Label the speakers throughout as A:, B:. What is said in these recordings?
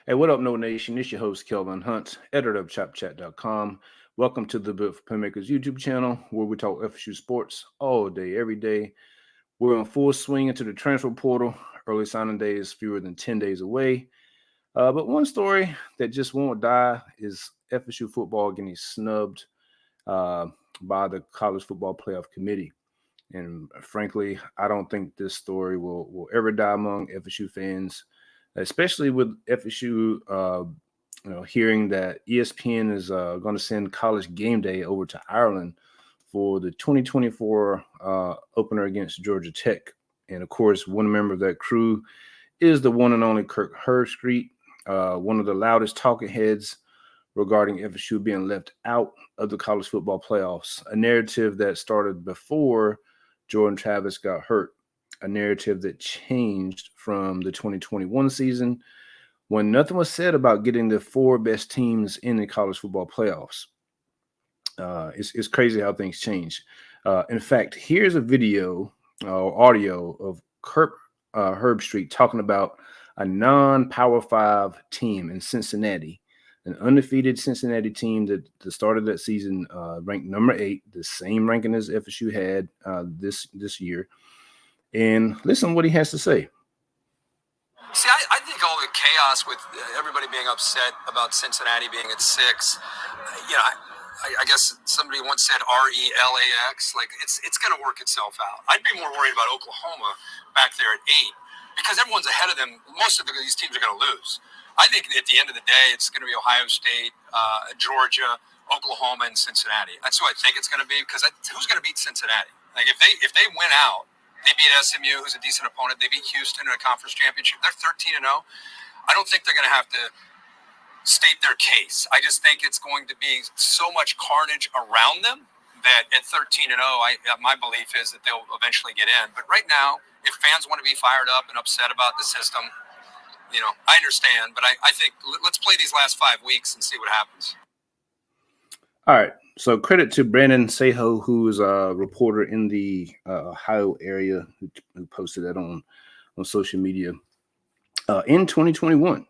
A: Hey, what up, No Nation? It's your host, Kelvin Hunt, editor of ChopChat.com. Welcome to the Built for Playmakers YouTube channel, where we talk FSU sports all day, every day. We're in full swing into the transfer portal. Early signing day is fewer than 10 days away. But one story that just won't die is FSU football getting snubbed by the College Football Playoff Committee. And frankly, I don't think this story will ever die among FSU fans, especially with FSU, hearing that ESPN is going to send College Game Day over to Ireland for the 2024 opener against Georgia Tech. And of course, one member of that crew is the one and only Kirk Herbstreit, one of the loudest talking heads regarding FSU being left out of the college football playoffs, a narrative that started before Jordan Travis got hurt, a narrative that changed from the 2021 season when nothing was said about getting the four best teams in the college football playoffs. It's crazy how things change. In fact, here's a video or audio of Kirk Herbstreit talking about a non-Power 5 team in Cincinnati, an undefeated Cincinnati team that the start of that season ranked number 8, the same ranking as FSU had this year. And listen to what he has to say.
B: See, I think all the chaos with everybody being upset about Cincinnati being at 6, I guess somebody once said RELAX, like it's going to work itself out. I'd be more worried about Oklahoma back there at 8 because everyone's ahead of them. Most of these teams are going to lose. I think at the end of the day, it's going to be Ohio State, Georgia, Oklahoma, and Cincinnati. That's who I think it's going to be because who's going to beat Cincinnati? Like if they win out, they beat SMU, who's a decent opponent. They beat Houston in a conference championship. They're 13-0. I don't think they're going to have to state their case. I just think it's going to be so much carnage around them that at 13-0, my belief is that they'll eventually get in. But right now, if fans want to be fired up and upset about the system, I understand. But I think let's play these last 5 weeks and see what happens.
A: All right. So credit to Brandon Seho, who is a reporter in the Ohio area, who posted that on social media in 2021.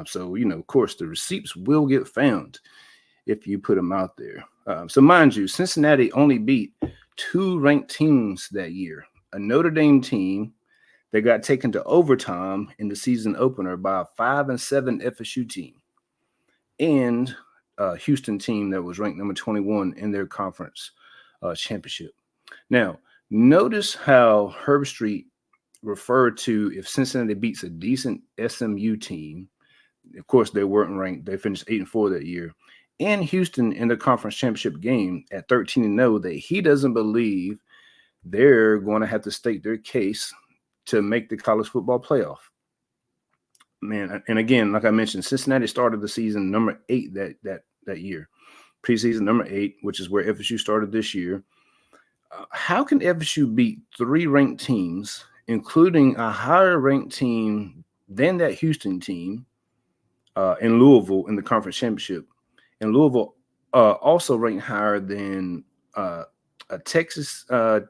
A: So, of course, the receipts will get found if you put them out there. So mind you, Cincinnati only beat 2 ranked teams that year, a Notre Dame team that got taken to overtime in the season opener by a 5-7 FSU team, and Houston team that was ranked number 21 in their conference championship. Now, notice how Herbstreit referred to if Cincinnati beats a decent SMU team. Of course, they weren't ranked. They finished 8-4 that year. And Houston in the conference championship game at 13-0, that he doesn't believe they're going to have to state their case to make the college football playoff. Man, and again, like I mentioned, Cincinnati started the season number 8 that year, preseason number 8, which is where FSU started this year. How can FSU beat 3 ranked teams, including a higher ranked team than that Houston team in Louisville in the conference championship? And Louisville also ranked higher than a Texas or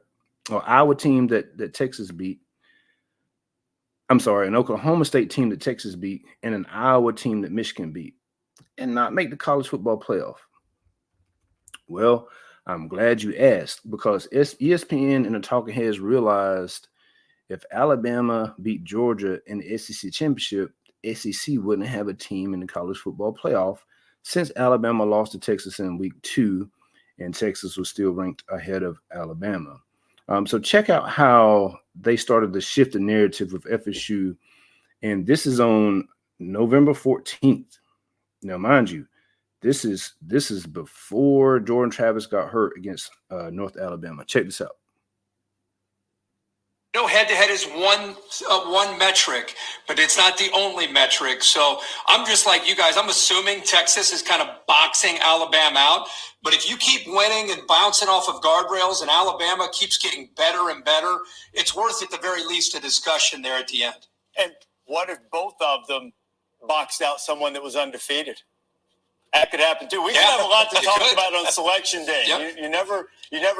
A: Iowa team that Texas beat. I'm sorry, an Oklahoma State team that Texas beat, and an Iowa team that Michigan beat, and not make the college football playoff. Well, I'm glad you asked, because ESPN and the talking heads realized if Alabama beat Georgia in the SEC championship, SEC wouldn't have a team in the college football playoff, since Alabama lost to Texas in week 2, and Texas was still ranked ahead of Alabama. So check out how they started to shift the narrative of FSU, and this is on November 14th. Now, mind you, this is before Jordan Travis got hurt against North Alabama. Check this out.
B: Head-to-head is one metric, but it's not the only metric. So I'm just like you guys. I'm assuming Texas is kind of boxing Alabama out. But if you keep winning and bouncing off of guardrails and Alabama keeps getting better and better, it's worth at the very least a discussion there at the end.
C: And what if both of them boxed out someone that was undefeated? That could happen too. We could have a lot to talk about on selection day. Yep. You never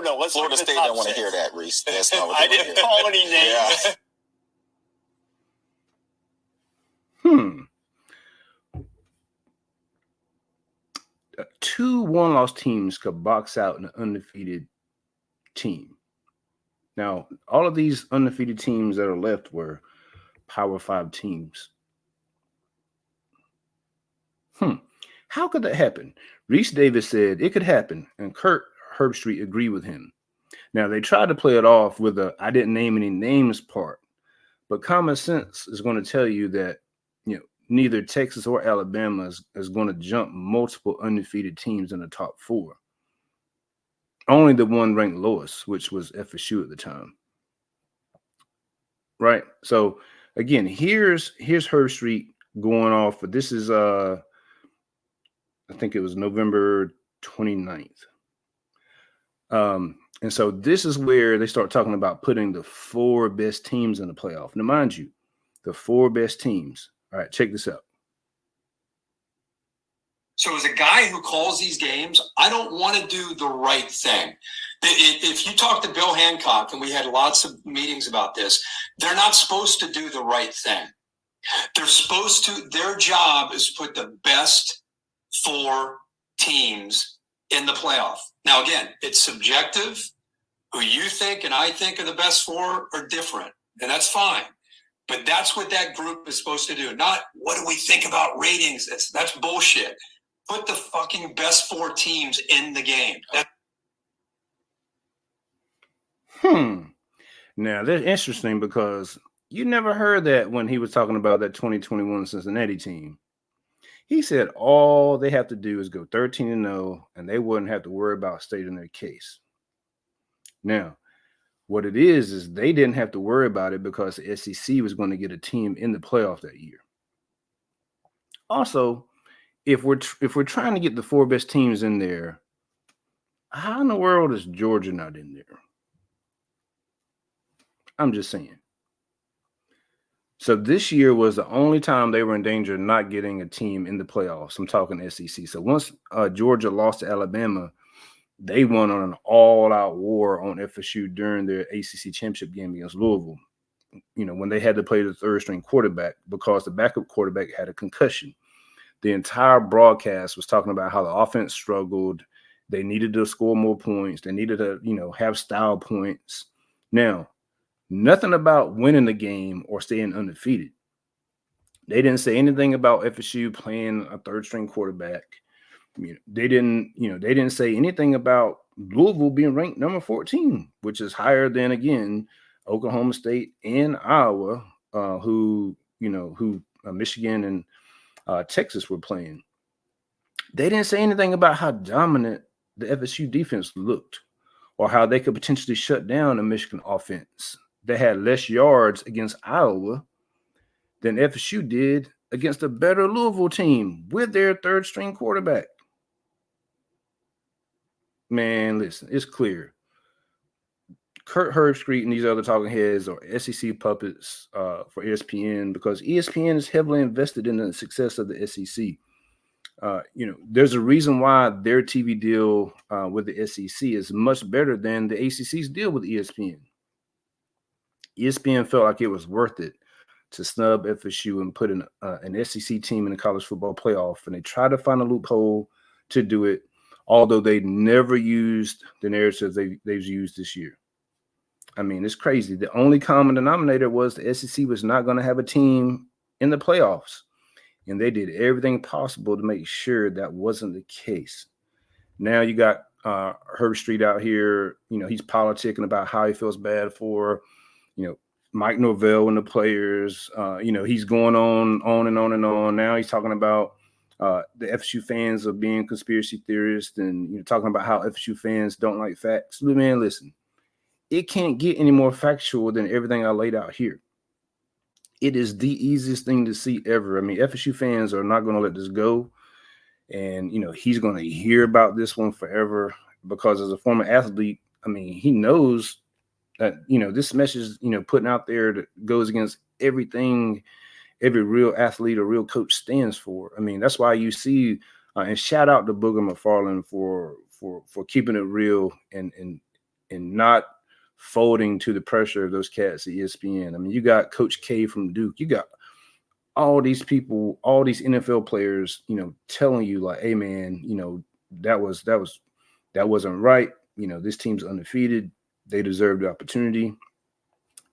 C: know. Let's
D: Florida State don't want to hear that, Reese. That's not what
C: I didn't call any names.
D: Yeah.
A: 2 one-loss teams could box out an undefeated team. Now, all of these undefeated teams that are left were Power 5 teams. How could that happen? Reese Davis said it could happen, and Kirk Herbstreit agreed with him. Now, they tried to play it off with a I didn't name any names part, but common sense is going to tell you that, neither Texas or Alabama is going to jump multiple undefeated teams in the top 4. Only the one ranked lowest, which was FSU at the time. Right? So, again, here's Herbstreit going off, but this is I think it was November 29th. And so this is where they start talking about putting the 4 best teams in the playoff. Now, mind you, the 4 best teams. All right, check this out.
B: So as a guy who calls these games, I don't want to do the right thing. If you talk to Bill Hancock, and we had lots of meetings about this, they're not supposed to do the right thing. They're supposed to, their job is to put the best 4 teams in the playoff. Now, again, it's subjective. Who you think and I think are the best 4 are different, and that's fine. But that's what that group is supposed to do. Not what do we think about ratings? That's bullshit. Put the fucking best 4 teams in the game.
A: Now, that's interesting because you never heard that when he was talking about that 2021 Cincinnati team. He said all they have to do is go 13-0, and they wouldn't have to worry about stating their case. Now, what it is they didn't have to worry about it because the SEC was going to get a team in the playoff that year. Also, if we're trying to get the 4 best teams in there, how in the world is Georgia not in there? I'm just saying. So this year was the only time they were in danger of not getting a team in the playoffs. I'm talking SEC. So once Georgia lost to Alabama, they went on an all-out war on FSU during their ACC championship game against Louisville, when they had to play the third-string quarterback because the backup quarterback had a concussion. The entire broadcast was talking about how the offense struggled. They needed to score more points. They needed to, have style points. Now, nothing about winning the game or staying undefeated. They didn't say anything about FSU playing a third-string quarterback. They didn't say anything about Louisville being ranked number 14, which is higher than, again, Oklahoma State and Iowa, who Michigan and Texas were playing. They didn't say anything about how dominant the FSU defense looked or how they could potentially shut down a Michigan offense. They had less yards against Iowa than FSU did against a better Louisville team with their third-string quarterback. Man, listen, it's clear. Kirk Herbstreit and these other talking heads are SEC puppets for ESPN because ESPN is heavily invested in the success of the SEC. There's a reason why their TV deal with the SEC is much better than the ACC's deal with ESPN. ESPN felt like it was worth it to snub FSU and put an SEC team in the college football playoff, and they tried to find a loophole to do it, although they never used the narratives they've used this year. I mean, it's crazy. The only common denominator was the SEC was not going to have a team in the playoffs, and they did everything possible to make sure that wasn't the case. Now you got Herbstreit out here. He's politicking about how he feels bad for, Mike Norvell and the players. He's going on and on and on. Now he's talking about the FSU fans are being conspiracy theorists and talking about how FSU fans don't like facts. Man, listen, it can't get any more factual than everything I laid out here. It is the easiest thing to see ever. I mean, FSU fans are not going to let this go. And, he's going to hear about this one forever because as a former athlete, I mean, he knows that, this message, putting out there that goes against everything every real athlete or real coach stands for. I mean, that's why you see, and shout out to Booger McFarland for keeping it real and not folding to the pressure of those cats at ESPN. I mean, you got Coach K from Duke. You got all these people, all these NFL players, telling you like, hey man, that wasn't right. You know, this team's undefeated. They deserve the opportunity.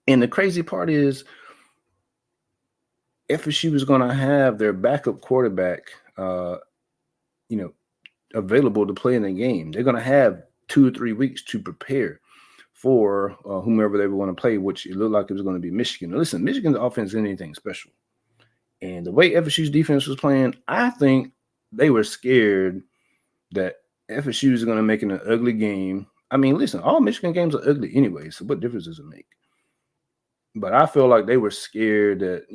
A: And the crazy part is FSU was going to have their backup quarterback, available to play in the game. They're going to have 2 or 3 weeks to prepare for whomever they want to play, which it looked like it was going to be Michigan. Now, listen, Michigan's offense isn't anything special. And the way FSU's defense was playing, I think they were scared that FSU is going to make it an ugly game. I mean, listen, all Michigan games are ugly anyway, so what difference does it make? But I feel like they were scared that,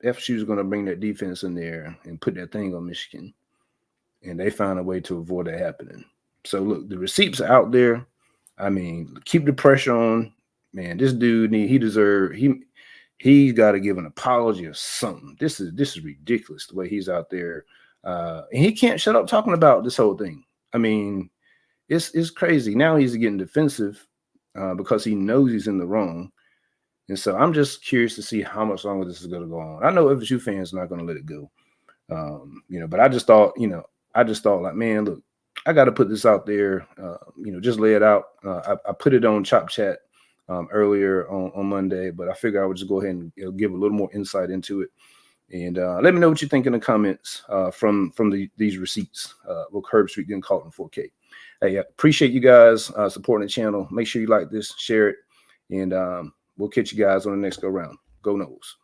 A: FSU is going to bring that defense in there and put that thing on Michigan. And they found a way to avoid that happening. So, look, the receipts are out there. I mean, keep the pressure on. Man, this dude, he got to give an apology or something. This is ridiculous the way he's out there. And he can't shut up talking about this whole thing. I mean, it's crazy. Now he's getting defensive because he knows he's in the wrong. And so I'm just curious to see how much longer this is going to go on. I know FSU fans are not going to let it go. But I just thought, like, man, look, I got to put this out there, just lay it out. I put it on Chop Chat earlier on Monday, but I figured I would just go ahead and give a little more insight into it. And let me know what you think in the comments from these receipts with Herbstreit getting caught in 4K. Hey, appreciate you guys supporting the channel. Make sure you like this, share it, and we'll catch you guys on the next go round. Go Noles.